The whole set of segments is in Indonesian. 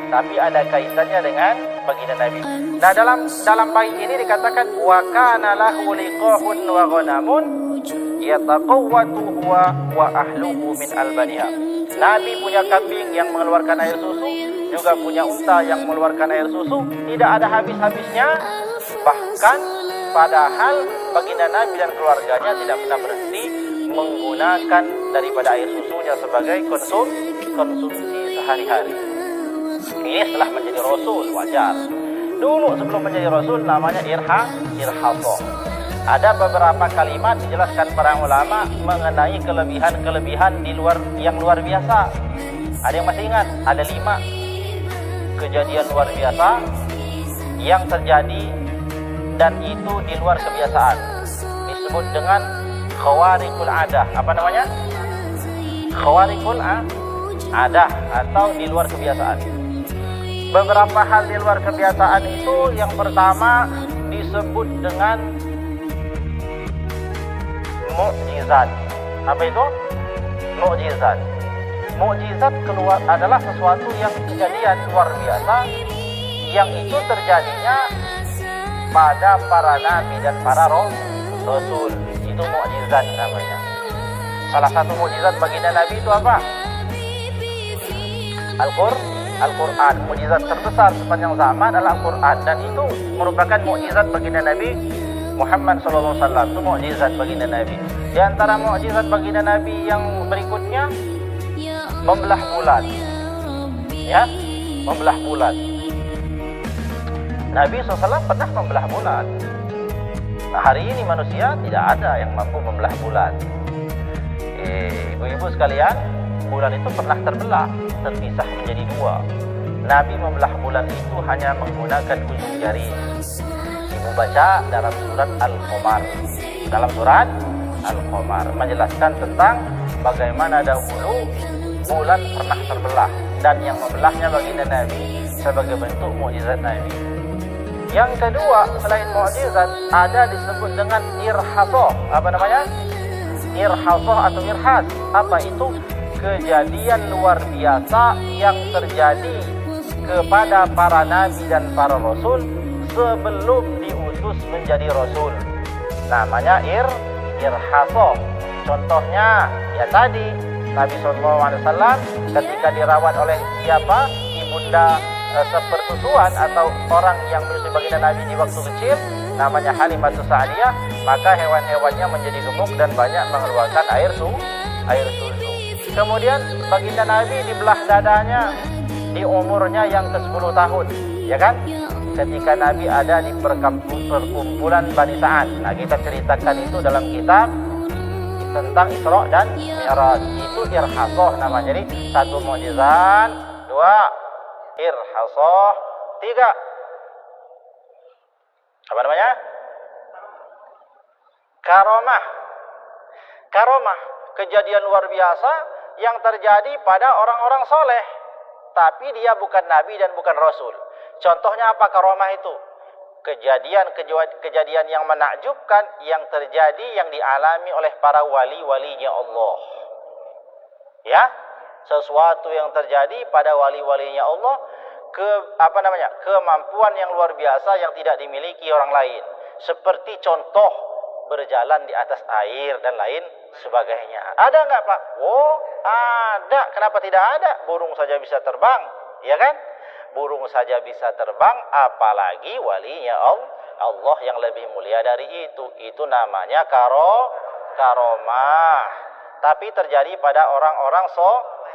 tapi ada kaitannya dengan baginda Nabi. Nah, dalam bait ini dikatakan wa kana lahu liqahun wa ghanamun yataqawwatu huwa wa ahluhu min albaniha. Nabi punya kambing yang mengeluarkan air susu, juga punya unta yang mengeluarkan air susu, tidak ada habis-habisnya. Bahkan padahal baginda Nabi dan keluarganya tidak pernah berhenti menggunakan daripada air susunya sebagai konsumsi sehari-hari. Ini setelah menjadi Rasul, wajar. Dulu sebelum menjadi Rasul namanya irhasah. Ada beberapa kalimat dijelaskan para ulama mengenai kelebihan-kelebihan yang luar biasa. Ada yang masih ingat? Ada 5 kejadian luar biasa yang terjadi dan itu di luar kebiasaan. Disebut dengan khawariqul adah. Apa namanya? Khawariqul adah atau di luar kebiasaan. Beberapa hal di luar kebiasaan itu yang pertama disebut dengan mukjizat. Apa itu? Mukjizat. Mukjizat adalah sesuatu yang kejadian luar biasa yang itu terjadinya pada para nabi dan para rasul. Itu mukjizat namanya. Salah satu mukjizat baginda Nabi itu apa? Al-Quran. Mukjizat terbesar sepanjang zaman adalah Al-Quran, dan itu merupakan mukjizat baginda Nabi Muhammad SAW. Itu mukjizat baginda Nabi. Di antara mukjizat baginda Nabi yang berikutnya membelah bulan. Ya, membelah bulan. Nabi SAW pernah membelah bulan. Nah, hari ini manusia tidak ada yang mampu membelah bulan. Ibu-ibu sekalian, bulan itu pernah terpisah menjadi 2. Nabi membelah bulan itu hanya menggunakan ujung jari. Ibu baca dalam surat Al-Qamar. Dalam surat Al-Qamar menjelaskan tentang bagaimana dahulu bulan pernah terbelah dan yang membelahnya baginda Nabi sebagai bentuk mukjizat Nabi. Yang kedua, selain mukjizat, ada disebut dengan irhasah. Apa namanya? Irhasah atau irhas. Apa itu? Kejadian luar biasa yang terjadi kepada para nabi dan para rasul sebelum diutus menjadi rasul. Namanya irhasah. Contohnya, ya tadi Nabi SAW ketika dirawat oleh siapa? Ibunda sepersusuan atau orang yang menyusui baginda Nabi di waktu kecil, namanya Halimatus Sa'diyah, maka hewan-hewannya menjadi gemuk dan banyak mengeluarkan air susu. Kemudian baginda Nabi dibelah dadanya di umurnya yang ke-10 tahun, ya kan? Ketika Nabi ada di perkumpulan Bani Sa'ad. Nah, kita ceritakan itu dalam kitab tentang Isra dan Mi'raj. Itu irhasah namanya. Jadi 1 mukjizat, 2 irhasah, 3 apa namanya? Karomah, kejadian luar biasa yang terjadi pada orang-orang soleh, tapi dia bukan nabi dan bukan rasul. Contohnya apa karomah itu? Kejadian yang menakjubkan yang terjadi, yang dialami oleh para wali-walinya Allah. Ya, sesuatu yang terjadi pada wali-walinya Allah, kemampuan yang luar biasa yang tidak dimiliki orang lain. Seperti contoh berjalan di atas air dan lain sebagainya. Ada enggak, Pak? Oh, ada. Kenapa tidak ada? Burung saja bisa terbang, ya kan? Burung saja bisa terbang, apalagi walinya Allah yang lebih mulia dari itu. Itu namanya karomah. Tapi terjadi pada orang-orang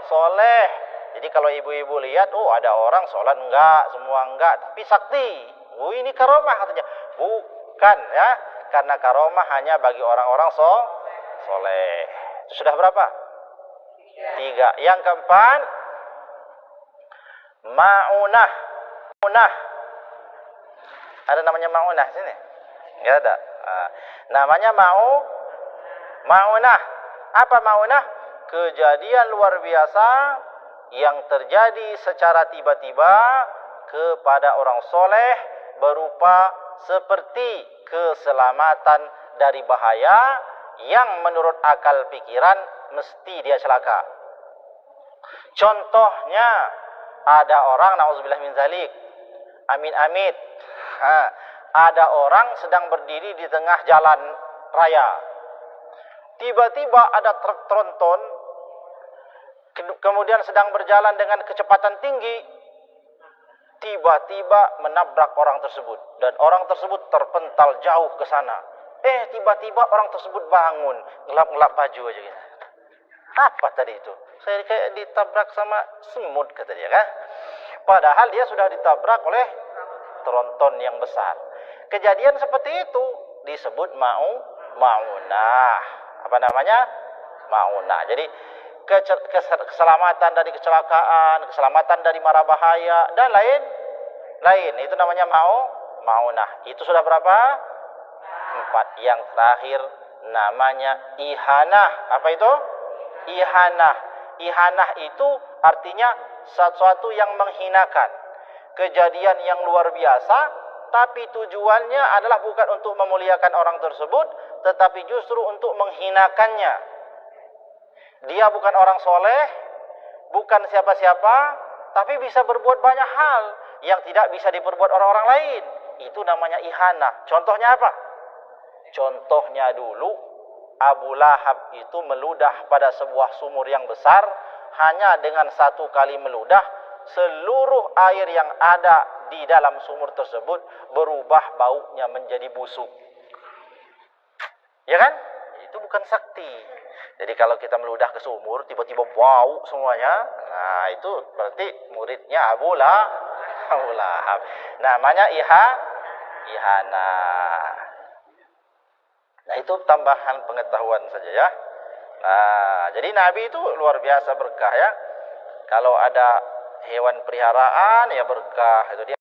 soleh. Jadi kalau ibu-ibu lihat, oh ada orang sholat enggak, semua enggak, tapi sakti. Oh ini karomah katanya. Bukan ya, karena karomah hanya bagi orang-orang soleh. Itu sudah berapa? 3. Yang keempat, ma'unah. Ada namanya ma'unah sini? Enggak ada. Namanya ma'unah. Apa ma'unah? Kejadian luar biasa yang terjadi secara tiba-tiba kepada orang soleh berupa seperti keselamatan dari bahaya yang menurut akal pikiran mesti dia celaka. Contohnya ada orang, na'udzubillah min zalik, amin-amit, ada orang sedang berdiri di tengah jalan raya. Tiba-tiba ada truk tronton, kemudian sedang berjalan dengan kecepatan tinggi, tiba-tiba menabrak orang tersebut. Dan orang tersebut terpental jauh ke sana. Tiba-tiba orang tersebut bangun, ngelap-ngelap baju aja gitu. Apa tadi itu? Saya kayak ditabrak sama semut, kata dia kan. Padahal dia sudah ditabrak oleh tronton yang besar. Kejadian seperti itu disebut maunah. Apa namanya? Maunah. Jadi keselamatan dari kecelakaan, keselamatan dari mara bahaya dan lain. Itu namanya maunah. Itu sudah berapa? 4. Yang terakhir namanya ihanah. Apa itu? Ihanah itu artinya sesuatu yang menghinakan, kejadian yang luar biasa, tapi tujuannya adalah bukan untuk memuliakan orang tersebut, tetapi justru untuk menghinakannya. Dia bukan orang soleh, bukan siapa-siapa, tapi bisa berbuat banyak hal yang tidak bisa diperbuat orang-orang lain. Itu namanya ihanah. Contohnya apa? Contohnya dulu, Abu Lahab itu meludah pada sebuah sumur yang besar. Hanya dengan satu kali meludah, seluruh air yang ada di dalam sumur tersebut berubah baunya menjadi busuk. Ya kan? Itu bukan sakti. Jadi kalau kita meludah ke sumur, tiba-tiba bau semuanya, nah itu berarti muridnya Abu Lahab. Namanya ihanah. Nah itu tambahan pengetahuan saja ya. Nah, jadi Nabi itu luar biasa berkah ya. Kalau ada hewan peliharaan ya berkah itu dia.